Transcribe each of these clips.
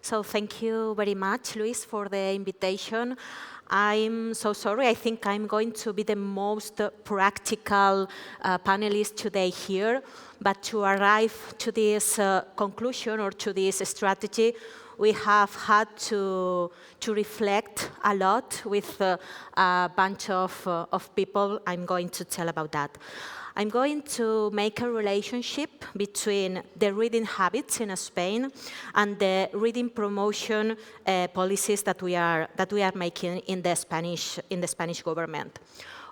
So thank you very much, Luis, for the invitation. I'm so sorry. I think I'm going to be the most practical panelist today here. But to arrive to this conclusion or to this strategy, we have had to reflect a lot with a bunch of people. I'm going to tell about that. I'm going to make a relationship between the reading habits in Spain and the reading promotion policies that we are making in the Spanish government.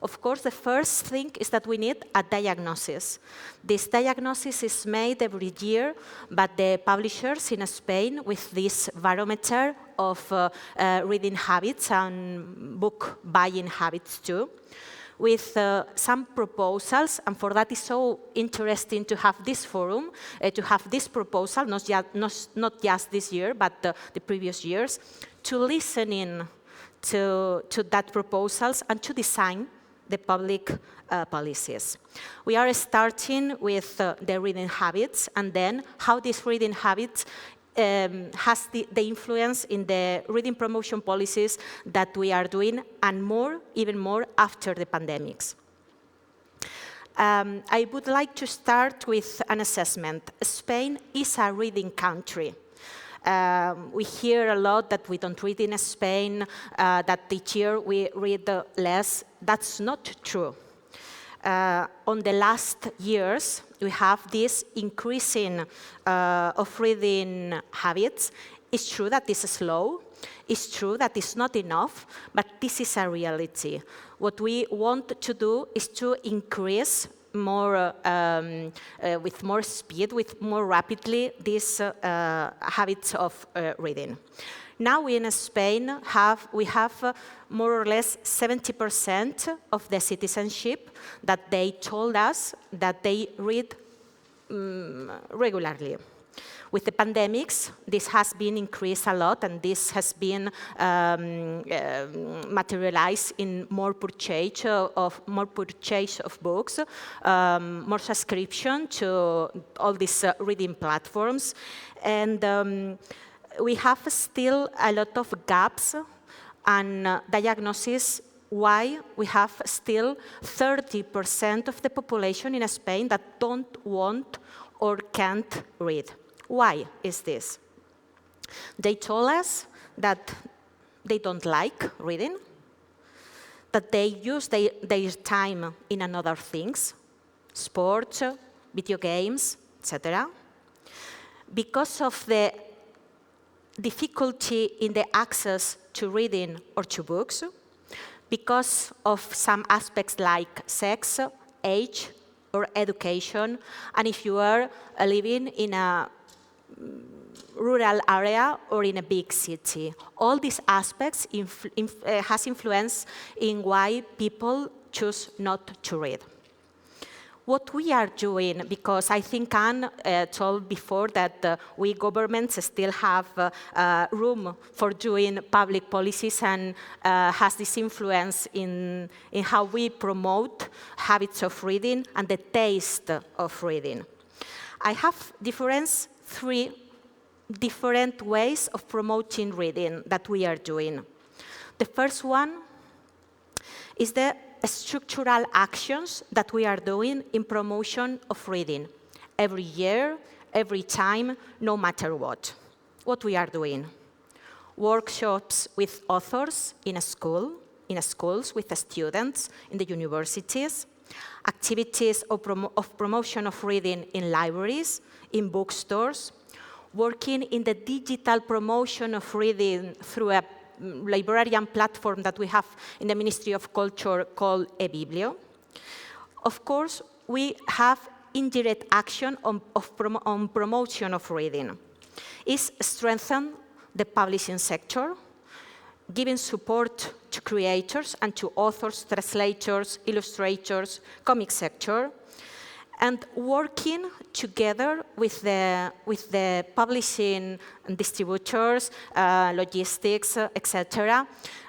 Of course, the first thing is that we need a diagnosis. This diagnosis is made every year by the publishers in Spain with this barometer of reading habits and book buying habits too, with some proposals, and for that it's so interesting to have this forum, to have this proposal, not just this year, but the previous years, to listen in to that proposals and to design the public policies. We are starting with the reading habits, and then how these reading habits has the influence in the reading promotion policies that we are doing, and more, even more, after the pandemics. I would like to start with an assessment. Spain is a reading country. We hear a lot that we don't read in Spain, that each year we read less. That's not true. On the last years, we have this increasing of reading habits. It's true that this is slow. It's true that it's not enough, but this is a reality. What we want to do is to increase more, with more speed, with more rapidly, these habits of reading. Now we in Spain we have more or less 70% of the citizenship that they told us that they read regularly. With the pandemics, this has been increased a lot, and this has been materialized in more purchase of books, more subscription to all these reading platforms, and we have still a lot of gaps and diagnosis why we have still 30% of the population in Spain that don't want or can't read. Why is this? They told us that they don't like reading, that they use their time in other things, sports, video games, etc. Because of the difficulty in the access to reading or to books, because of some aspects like sex, age, or education, and if you are living in a rural area or in a big city. All these aspects has influence in why people choose not to read. What we are doing, because I think Anne told before that we governments still have room for doing public policies and has this influence in how we promote habits of reading and the taste of reading. I have three different ways of promoting reading that we are doing. The first one is the structural actions that we are doing in promotion of reading. Every year, every time, no matter what. What we are doing. Workshops with authors in schools with the students, in the universities. Activities of promotion of reading in libraries, in bookstores. Working in the digital promotion of reading through a librarian platform that we have in the Ministry of Culture called eBiblio. Of course, we have indirect action on promotion of reading. It's strengthen the publishing sector, giving support to creators and to authors, translators, illustrators, comic sector, and working together with the publishing distributors, logistics, etc.,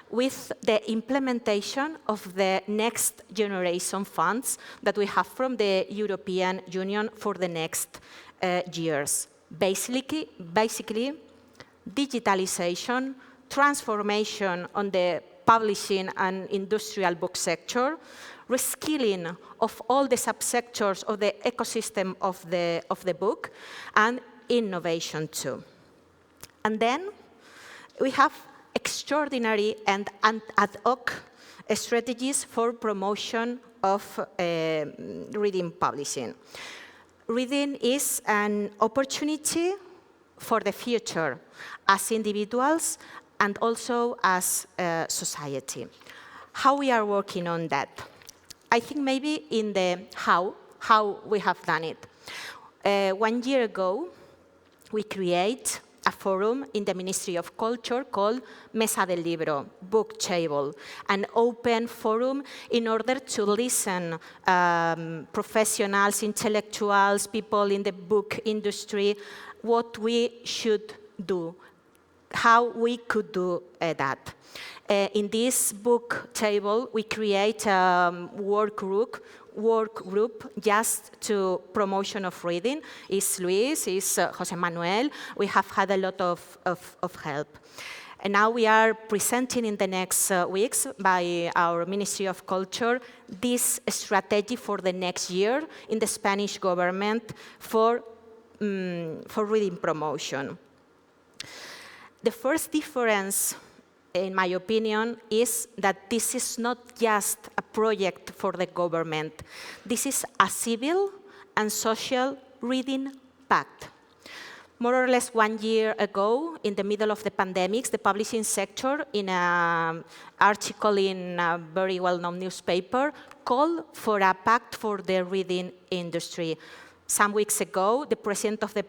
with the implementation of the next generation funds that we have from the European Union for the next years. Basically, digitalization, transformation on the publishing and industrial book sector, reskilling of all the subsectors of the ecosystem of the book, and innovation too. And then we have extraordinary and ad hoc strategies for promotion of reading publishing. Reading is an opportunity for the future as individuals and also as a society. How we are working on that? I think maybe in the how we have done it. 1 year ago, we create a forum in the Ministry of Culture called Mesa del Libro, Book Table, an open forum in order to listen professionals, intellectuals, people in the book industry, what we should do, how we could do that. In this book table, we create a work group just to promotion of reading. It's Luis, it's José Manuel. We have had a lot of help. And now we are presenting in the next weeks by our Ministry of Culture this strategy for the next year in the Spanish government for reading promotion. The first difference, in my opinion, is that this is not just a project for the government. This is a civil and social reading pact. More or less 1 year ago, in the middle of the pandemic, the publishing sector, in an article in a very well-known newspaper, called for a pact for the reading industry. Some weeks ago, the president of the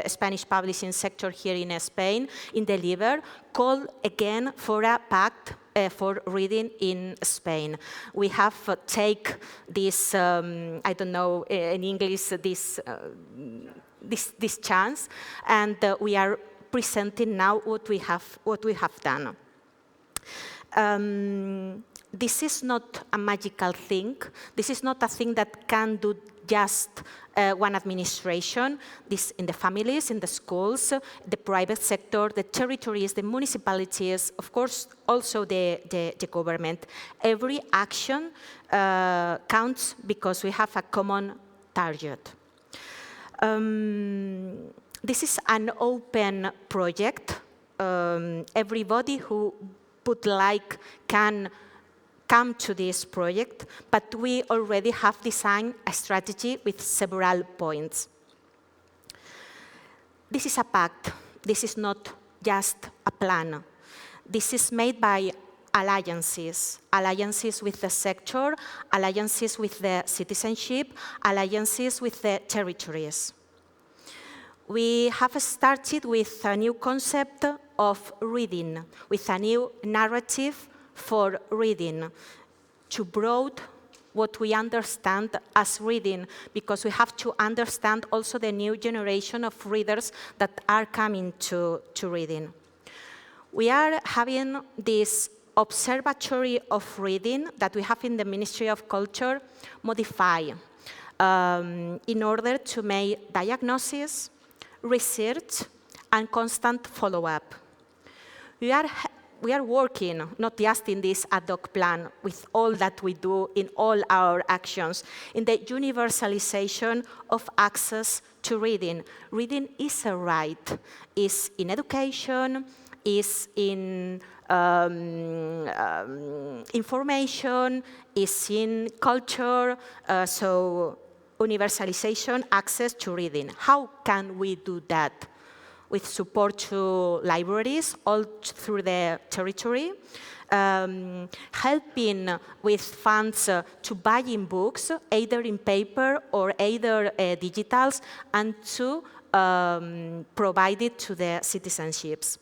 Spanish publishing sector here in Spain, in the Liber, called again for a pact for reading in Spain. We have taken this, I don't know in English, this chance, and we are presenting now what we have done. This is not a magical thing. This is not a thing that can do just one administration. This in the families, in the schools, the private sector, the territories, the municipalities, of course, also the government. Every action counts because we have a common target. This is an open project. Everybody who would like can come to this project, but we already have designed a strategy with several points. This is a pact. This is not just a plan. This is made by alliances, alliances with the sector, alliances with the citizenship, alliances with the territories. We have started with a new concept of reading, with a new narrative for reading, to broaden what we understand as reading, because we have to understand also the new generation of readers that are coming to reading. We are having this observatory of reading that we have in the Ministry of Culture modified in order to make diagnosis, research, and constant follow-up. We are working, not just in this ad hoc plan, with all that we do in all our actions, in the universalization of access to reading. Reading is a right. It's in education, it's in information, it's in culture, so universalization, access to reading. How can we do that? With support to libraries all through the territory, helping with funds to buying books, either in paper or either digitals, and to provide it to the citizenships.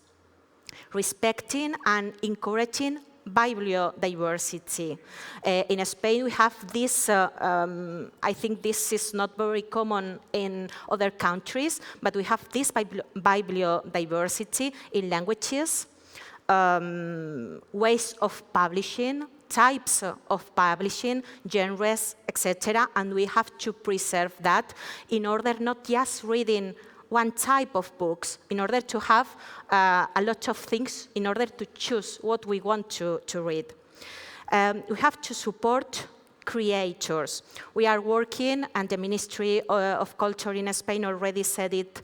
Respecting and encouraging bibliodiversity. In Spain, we have this, I think this is not very common in other countries, but we have this bibliodiversity in languages, ways of publishing, types of publishing, genres, etc., and we have to preserve that in order not just reading one type of books in order to have a lot of things in order to choose what we want to read. We have to support creators. We are working, and the Ministry of Culture in Spain already said it,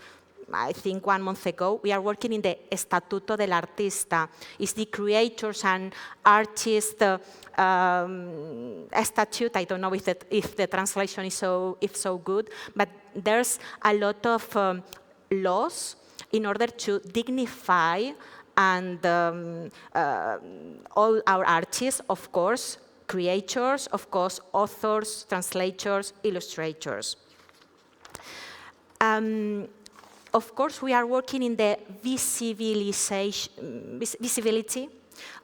I think 1 month ago. We are working in the Estatuto del Artista. It's the creators and artists statute. I don't know if the translation is so good, but there's a lot of laws in order to dignify and all our artists, of course, creators, of course, authors, translators, illustrators. Of course, we are working in the visibility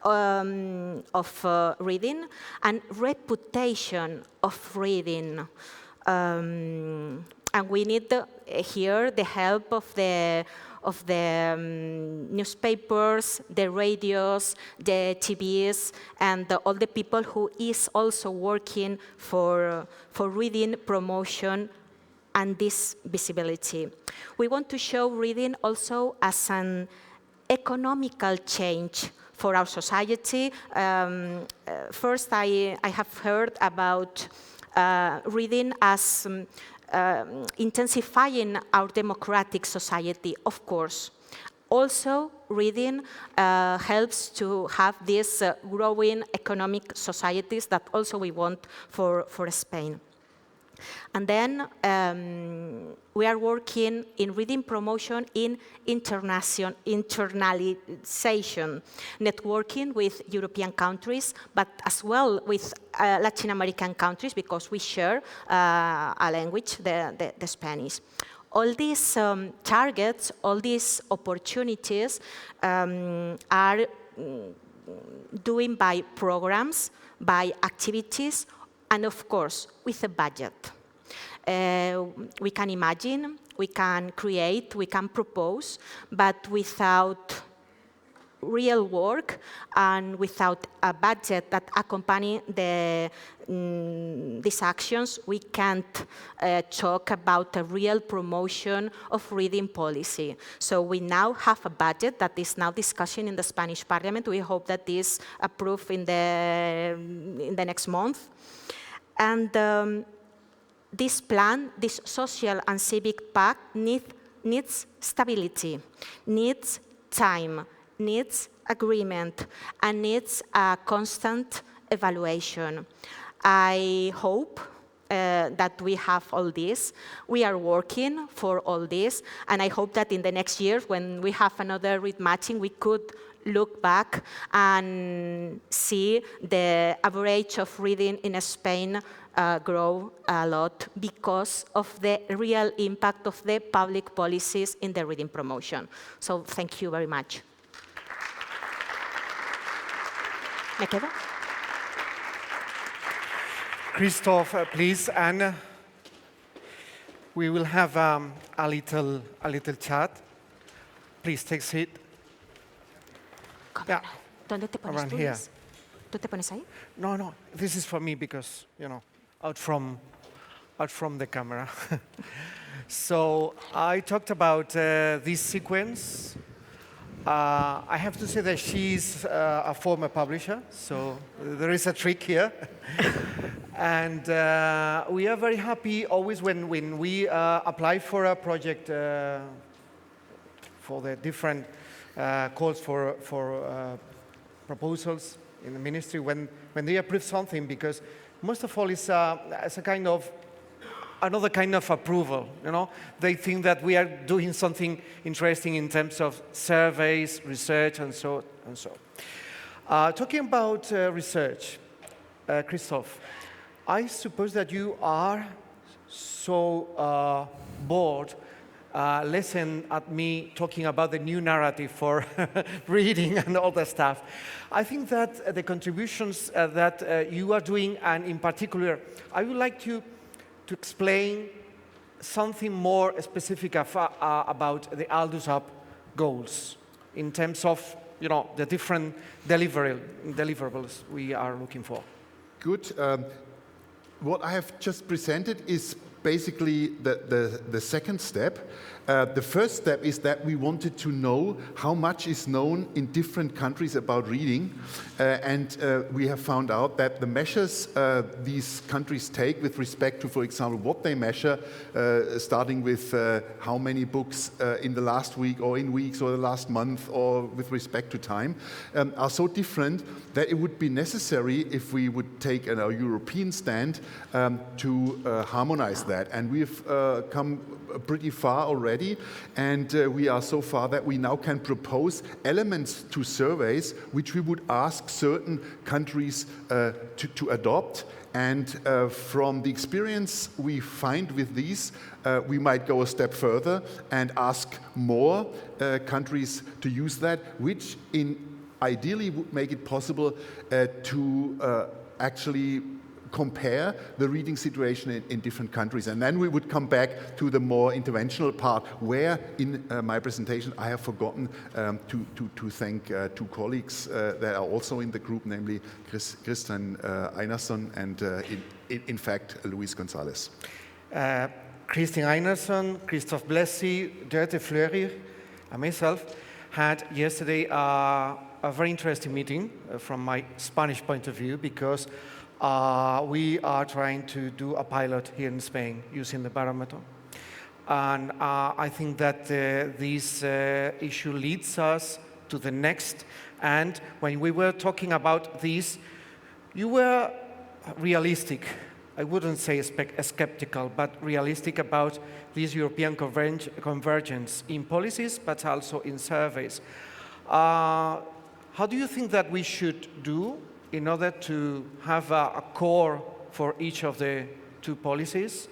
of reading and reputation of reading. And we need here the help of the newspapers, the radios, the TVs, and all the people who is also working for reading promotion and this visibility. We want to show reading also as an economical change for our society. First, I have heard about reading as intensifying our democratic society, of course. Also, reading helps to have these growing economic societies that also we want for Spain. And then we are working in reading promotion in internationalization, networking with European countries, but as well with Latin American countries, because we share a language, the Spanish. All these targets, all these opportunities are doing by programs, by activities, and of course, with a budget. We can imagine, we can create, we can propose, but without real work and without a budget that accompany these actions, we can't talk about a real promotion of reading policy. So we now have a budget that is now discussing in the Spanish Parliament. We hope that this approved in the next month. And this plan, this social and civic pact needs stability, needs time, needs agreement, and needs a constant evaluation. I hope that we have all this. We are working for all this, and I hope that in the next year, when we have another read matching, we could look back and see the average of reading in Spain grow a lot because of the real impact of the public policies in the reading promotion. So thank you very much. ¿Me quedo? Christoph, please, and we will have a little chat. Please take a seat. Yeah. ¿Dónde te pones tú? ¿Tú te pones ahí? No. This is for me because, you know, out from the camera. So I talked about this sequence. I have to say that she's a former publisher, so there is a trick here. And we are very happy always when we apply for a project for the different calls for proposals in the ministry when they approve something, because most of all it's a kind of another kind of approval. You know, they think that we are doing something interesting in terms of surveys, research, and so. Talking about research, Christoph, I suppose that you are so bored listen at me talking about the new narrative for reading and all that stuff. I think that the contributions that you are doing, and in particular, I would like to explain something more specific about the Aldous Up goals in terms of, you know, the different deliverables we are looking for. Good. What I have just presented is basically the second step. The first step is that we wanted to know how much is known in different countries about reading, and we have found out that the measures these countries take with respect to, for example, what they measure, starting with how many books in the last week or in weeks or the last month or with respect to time, are so different that it would be necessary if we would take a European stand to harmonize that. And we've come pretty far already, and we are so far that we now can propose elements to surveys which we would ask certain countries to adopt. And from the experience we find with these, we might go a step further and ask more countries to use that, which ideally would make it possible to actually compare the reading situation in different countries. And then we would come back to the more interventional part, where in my presentation I have forgotten to thank two colleagues that are also in the group, namely Christian Einarsson and in fact Luis Gonzalez. Christian Einarsson, Christoph Blessy, Dörte Fleury, and myself had yesterday a very interesting meeting from my Spanish point of view, because we are trying to do a pilot here in Spain using the barometer. And I think that this issue leads us to the next. And when we were talking about this, you were realistic. I wouldn't say skeptical, but realistic about this European convergence in policies, but also in surveys. How do you think that we should do in order to have a core for each of the two policies?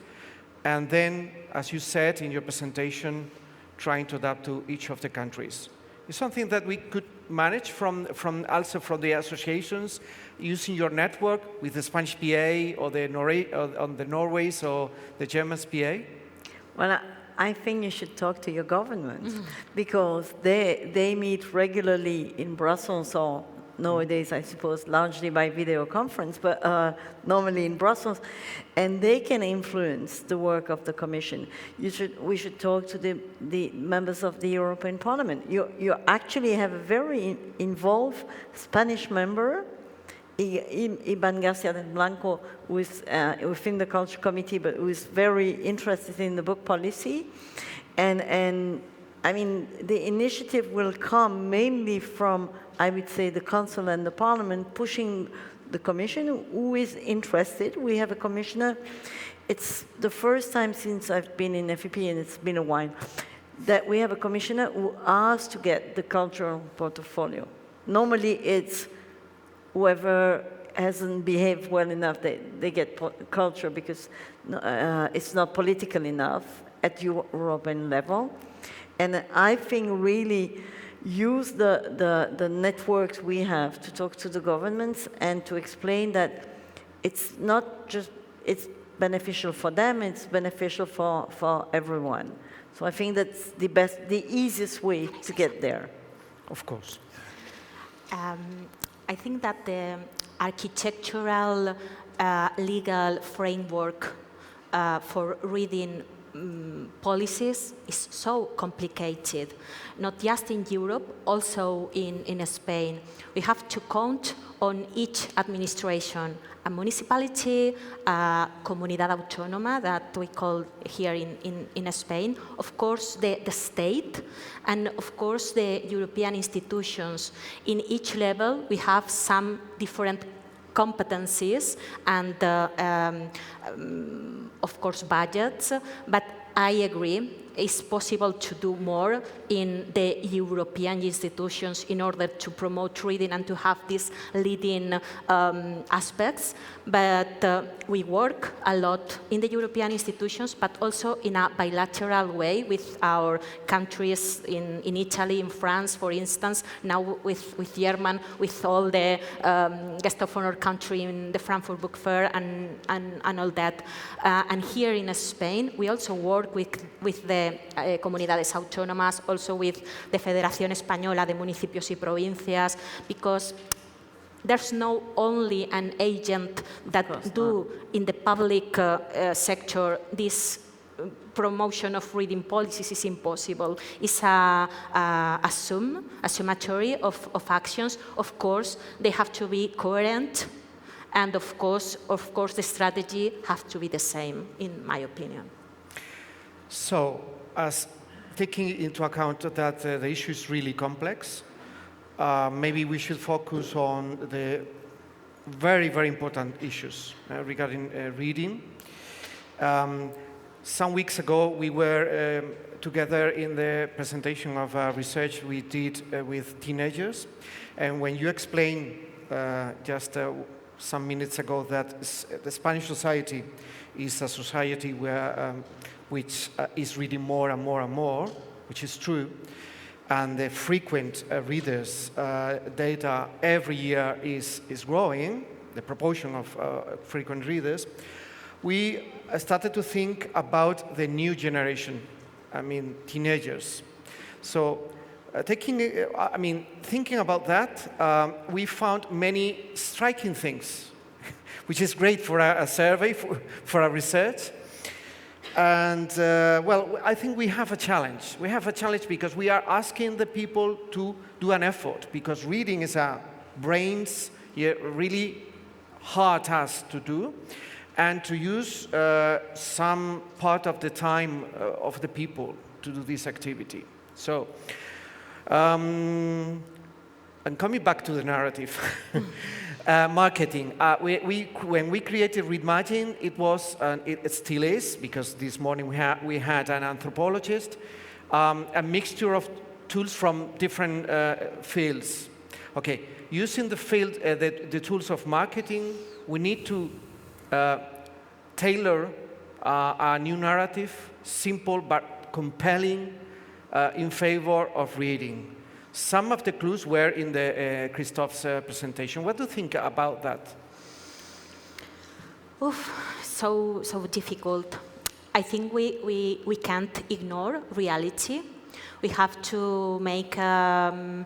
And then, as you said in your presentation, trying to adapt to each of the countries. It's something that we could manage from the associations, using your network with the Spanish PA or the Norway's or the German's PA? Well, I think you should talk to your governments, because they meet regularly in Brussels, or nowadays, I suppose, largely by video conference, but normally in Brussels, and they can influence the work of the Commission. We should talk to the members of the European Parliament. You actually have a very involved Spanish member, Iban Garcia del Blanco, who is within the Culture Committee, but who is very interested in the book policy. And I mean, the initiative will come mainly from, I would say, the Council and the Parliament pushing the Commission, who is interested. We have a commissioner. It's the first time since I've been in FEP, and it's been a while, that we have a commissioner who asks to get the cultural portfolio. Normally, it's whoever hasn't behaved well enough, they get culture, because it's not political enough at European level. And I think really use the networks we have to talk to the governments and to explain that it's not just, it's beneficial for them, it's beneficial for everyone. So I think that's the easiest way to get there. Of course. I think that the architectural legal framework for reading policies is so complicated, not just in Europe, also in Spain. We have to count on each administration, a municipality, a comunidad autónoma that we call here in Spain, of course the state, and of course the European institutions. In each level we have some different competencies and of course budgets, but I agree it's possible to do more in the European institutions in order to promote reading and to have these leading aspects. But we work a lot in the European institutions, but also in a bilateral way with our countries in Italy, in France, for instance, now with German, with all the guest of honor country in the Frankfurt Book Fair and all that. And here in Spain, we also work with the comunidades autónomas, also with the Federación Española de Municipios y Provincias, because There's no only an agent that do in the public sector this promotion of reading policies is impossible. It's a summatory of actions. Of course, they have to be coherent, and of course, the strategy has to be the same, in my opinion. So, as taking into account that the issue is really complex, maybe we should focus on the very, very important issues regarding reading. Some weeks ago, we were together in the presentation of research we did with teenagers. And when you explained just some minutes ago that the Spanish society is a society which is reading more and more and more, which is true, and the frequent readers data every year is growing, the proportion of frequent readers, we started to think about the new generation, teenagers. So thinking about that, we found many striking things, which is great for a survey, for a research. And, well, I think we have a challenge. We have a challenge because we are asking the people to do an effort, because reading is a brain's really hard task to do, and to use some part of the time of the people to do this activity. So, and coming back to the narrative, marketing. When we created Readmagine, it still is, because this morning we had an anthropologist, a mixture of tools from different fields. Okay, using the tools of marketing, we need to tailor a new narrative, simple but compelling, in favor of reading. Some of the clues were in Christophe's presentation. What do you think about that? So difficult. I think we can't ignore reality. We have to make a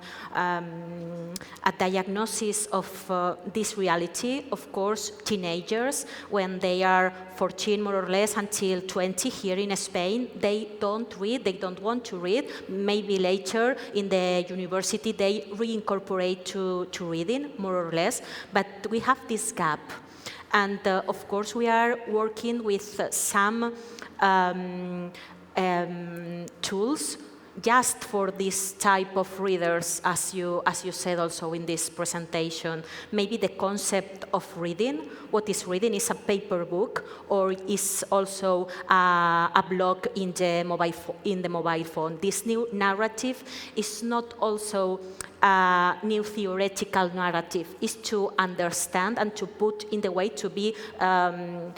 diagnosis of this reality. Of course, teenagers, when they are 14 more or less until 20 here in Spain, they don't read, they don't want to read. Maybe later in the university they reincorporate to reading, more or less. But we have this gap. And of course, we are working with some tools just for this type of readers, as you said also in this presentation. Maybe the concept of reading, what is reading, is a paper book, or is also a blog in the mobile phone. This new narrative is not also a new theoretical narrative, is to understand and to put in the way to be in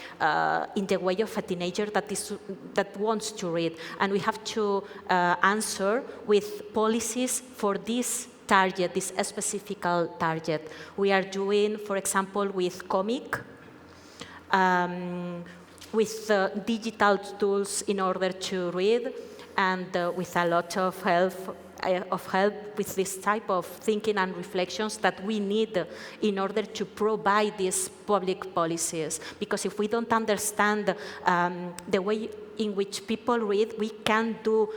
the way of a teenager that wants to read. And we have to answer with policies for this target, this specific target. We are doing, for example, with comic, with digital tools in order to read, and with a lot of help with this type of thinking and reflections that we need in order to provide these public policies. Because if we don't understand the way in which people read, we can do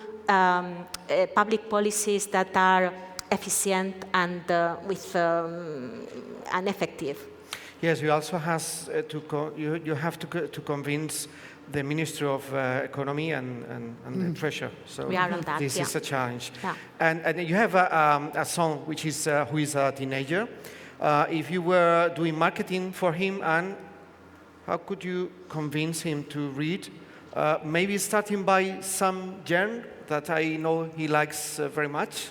public policies that are efficient and and effective. Yes, you also have to convince the Ministry of Economy and the Treasury. So we are on that, this is a challenge. Yeah. And you have a son which is who is a teenager. If you were doing marketing for him, and how could you convince him to read? Maybe starting by some genre that I know he likes very much.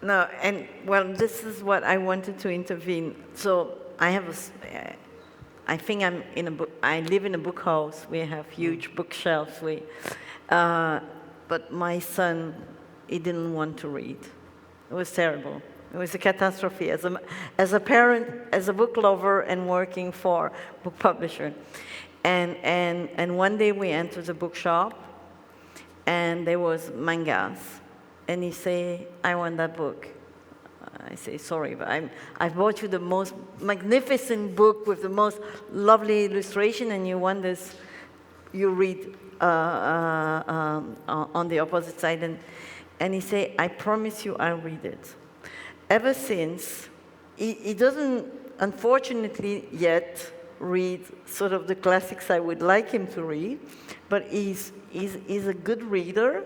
No, and well, this is what I wanted to intervene. So I have I think I live in a book house. We have huge bookshelves. But my son, he didn't want to read. It was terrible. It was a catastrophe. As a parent, as a book lover, and working for a book publisher. And one day we entered the bookshop, and there was mangas. And he said, I want that book. I say, sorry, but I bought you the most magnificent book with the most lovely illustration, and you want this, you read on the opposite side. And he say, I promise you I'll read it. Ever since, he doesn't, unfortunately, yet read sort of the classics I would like him to read, but he's a good reader.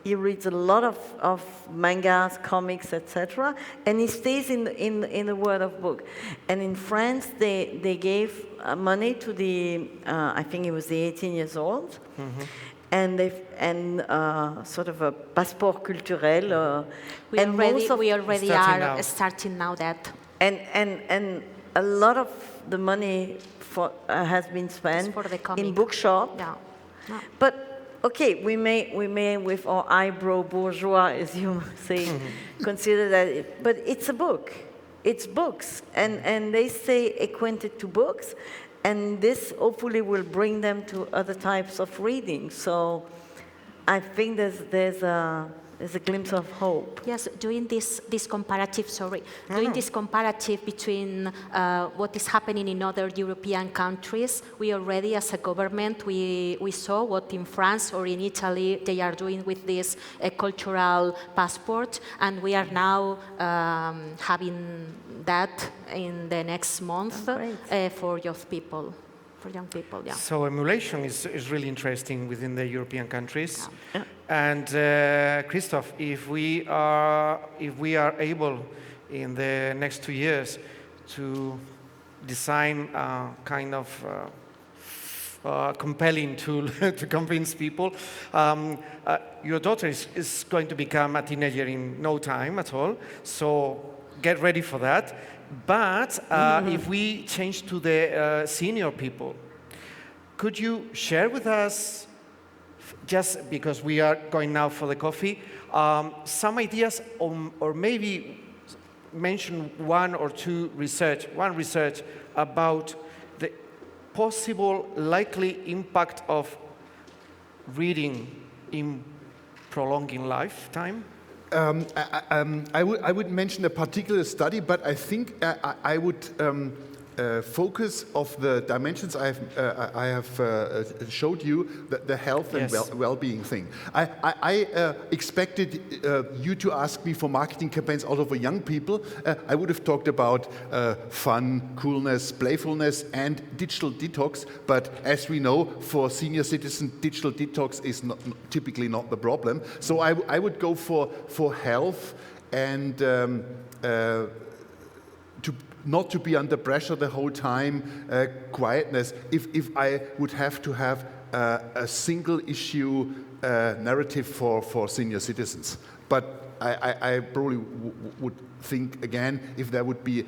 He reads a lot of mangas, comics, etc., and he stays in the world of book. And in France, they gave money to the I think he was the 18 years old, and sort of a passeport culturel. We already are starting now that. And a lot of the money has been spent in bookshop. Yeah. No. But okay, we may with our eyebrow bourgeois, as you say, consider that, but it's a book. It's books, and they stay acquainted to books, and this hopefully will bring them to other types of reading. So I think there's a glimpse of hope. Yes, doing this comparative, doing this comparative between what is happening in other European countries, we already, as a government, we saw what in France or in Italy they are doing with this cultural passport, and we are now having that in the next month for young people. Yeah. So emulation is really interesting within the European countries. Yeah. And Christoph, if we are able in the next 2 years to design a kind of compelling tool to convince people, your daughter is going to become a teenager in no time at all. So get ready for that. But if we change to the senior people, could you share with us, just because we are going now for the coffee, some ideas or maybe mention one research about the possible likely impact of reading in prolonging lifetime? I would mention a particular study, but I think I would focus of the dimensions I have showed you, the health and well-being thing. I expected you to ask me for marketing campaigns out of young people. I would have talked about fun, coolness, playfulness, and digital detox. But as we know, for senior citizens, digital detox is typically not the problem. So I would go for health and not to be under pressure the whole time, quietness. If I would have to have a single issue narrative for senior citizens. But I probably would think again if there would be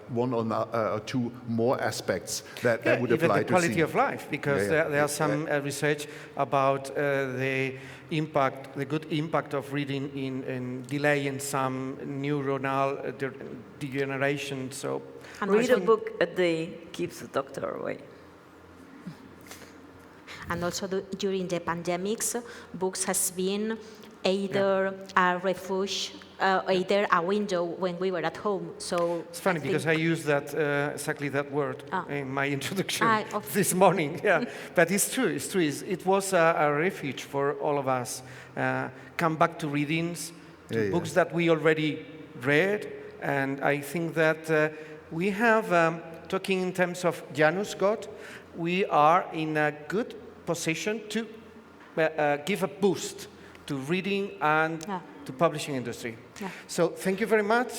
one or two more aspects that would apply to even the quality of life, because there are some research about the good impact of reading in delaying some neuronal degeneration. So read a book a day keeps the doctor away. And also during the pandemics, books has been either a refuge, either a window when we were at home. So it's funny because I used that exactly that word in my introduction this morning. Yeah, but it's true. It's true. It was a refuge for all of us. Come back to readings, to books that we already read, and I think that we have, talking in terms of Janus God, we are in a good position to give a boost to reading and to publishing industry. Yeah. So thank you very much,